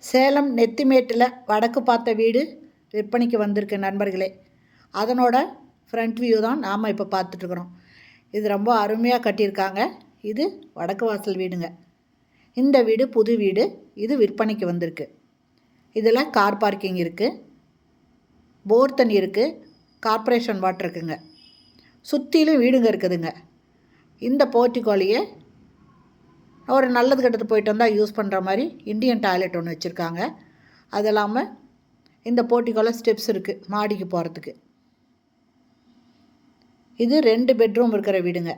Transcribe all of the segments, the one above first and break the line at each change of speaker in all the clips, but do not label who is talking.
சேலம் நெத்திமேட்டில் வடக்கு பார்த்த வீடு விற்பனைக்கு வந்திருக்கு நண்பர்களே. அதனோட ஃப்ரண்ட் வியூ தான் நாம் இப்போ பார்த்துட்ருக்குறோம். இது ரொம்ப அருமையாக கட்டியிருக்காங்க. இது வடக்கு வாசல் வீடுங்க. இந்த வீடு புது வீடு. இது விற்பனைக்கு வந்திருக்கு. இதில் கார் பார்க்கிங் இருக்குது, போர் தண்ணி இருக்குது, கார்ப்பரேஷன் வாட்டர் இருக்குங்க. சுற்றிலும் வீடுங்க இருக்குதுங்க. இந்த போர்ட்டிகோலையே ஒரு நல்லது கெட்டது போயிட்டு வந்தால் யூஸ் பண்ணுற மாதிரி இண்டியன் டாய்லெட் ஒன்று வச்சுருக்காங்க. அது இல்லாமல் இந்த போர்ட்டிகோல ஸ்டெப்ஸ் இருக்குது மாடிக்கு போகிறதுக்கு. இது 2 பெட்ரூம் இருக்கிற வீடுங்க.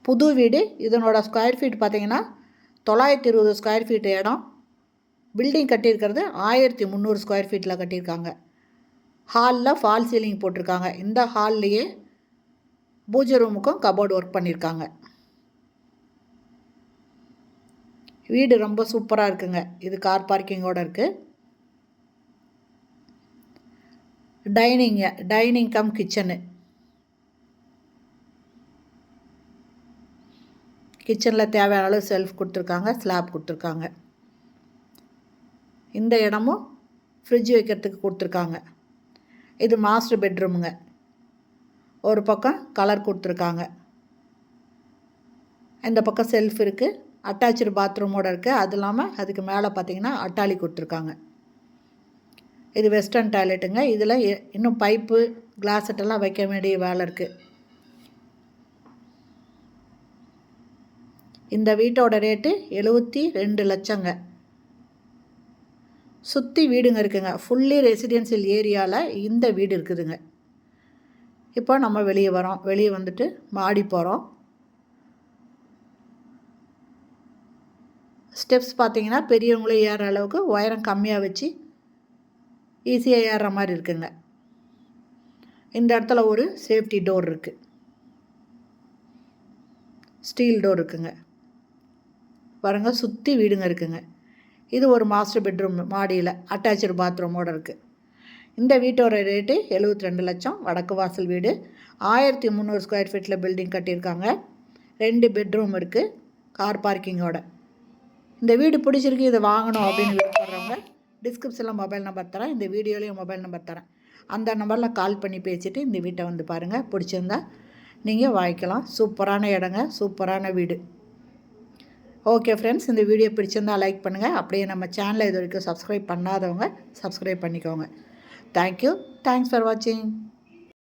புது வீடு. இதனோட ஸ்கொயர் ஃபீட் பார்த்திங்கன்னா 920 ஸ்கொயர் ஃபீட் இடம். பில்டிங் கட்டியிருக்கிறது 1300 ஸ்கொயர் ஃபீட்டில் கட்டியிருக்காங்க. ஹாலில் ஃபால் சீலிங் போட்டிருக்காங்க. இந்த ஹால்லையே பூஜை ரூமுக்கும் கபோர்டு ஒர்க் பண்ணியிருக்காங்க. வீடு ரொம்ப சூப்பராக இருக்குங்க. இது கார் பார்க்கிங்கோடு இருக்குது. Dining come kitchen. கிச்சனில் தேவையான அளவு செல்ஃப் கொடுத்துருக்காங்க, ஸ்லாப் கொடுத்துருக்காங்க. இந்த இடமும் ஃப்ரிட்ஜ் வைக்கிறதுக்கு கொடுத்துருக்காங்க. இது மாஸ்டர் பெட்ரூமுங்க. ஒரு பக்கம் கலர் கொடுத்துருக்காங்க. இந்த பக்கம் செல்ஃப் இருக்குது, அட்டாச்சு பாத்ரூமோடு இருக்குது. அது இல்லாமல் அதுக்கு மேலே பார்த்திங்கன்னா அட்டாளி கொடுத்துருக்காங்க. இது வெஸ்டர்ன் டாய்லெட்டுங்க. இதில் இன்னும் பைப்பு கிளாஸெட்டெல்லாம் வைக்க வேண்டிய வேலை இருக்குது. இந்த வீட்டோட ரேட்டு 72 லட்சங்க. சுற்றி வீடுங்க இருக்குங்க. ஃபுல்லி ரெசிடென்சியல் ஏரியாவில் இந்த வீடு இருக்குதுங்க. இப்போ நம்ம வெளியே வரோம். வெளியே வந்துட்டு மாடி போகிறோம். ஸ்டெப்ஸ் பார்த்திங்கன்னா பெரியவங்களே ஏறுற அளவுக்கு உயரம் கம்மியாக வச்சு ஈஸியாக ஏறுற மாதிரி இருக்குங்க. இந்த இடத்துல ஒரு சேஃப்டி டோர் இருக்குது, ஸ்டீல் டோர் இருக்குங்க. பாருங்க, சுற்றி வீடுங்க இருக்குங்க. இது ஒரு மாஸ்டர் பெட்ரூம் மாடியில் அட்டாச்சு பாத்ரூமோடு இருக்குது. இந்த வீட்டோட ரேட்டு 72 லட்சம். வடக்கு வாசல் வீடு. 1300 ஸ்கொயர் ஃபீட்டில் பில்டிங் கட்டியிருக்காங்க. 2 பெட்ரூம் இருக்குது, கார் பார்க்கிங்கோட. இந்த வீடு பிடிச்சிருக்கு, இதை வாங்கணும் அப்படின்னு விருப்பப்படுறவங்க டிஸ்கிரிப்ஷனில் மொபைல் நம்பர் தரேன், இந்த வீடியோலையும் மொபைல் நம்பர் தரேன். அந்த நம்பரில் கால் பண்ணி பேசிவிட்டு இந்த வீட்டை வந்து பாருங்கள். பிடிச்சிருந்தா நீங்கள் வாங்கிக்கலாம். சூப்பரான இடங்க, சூப்பரான வீடு. ஓகே ஃப்ரெண்ட்ஸ், இந்த வீடியோ பிடிச்சிருந்தால் லைக் பண்ணுங்கள். அப்படியே நம்ம சேனலை இது வரைக்கும் சப்ஸ்கிரைப் பண்ணாதவங்க சப்ஸ்கிரைப் பண்ணிக்கோங்க. தேங்க்யூ. தேங்க்ஸ் ஃபார் வாட்சிங்.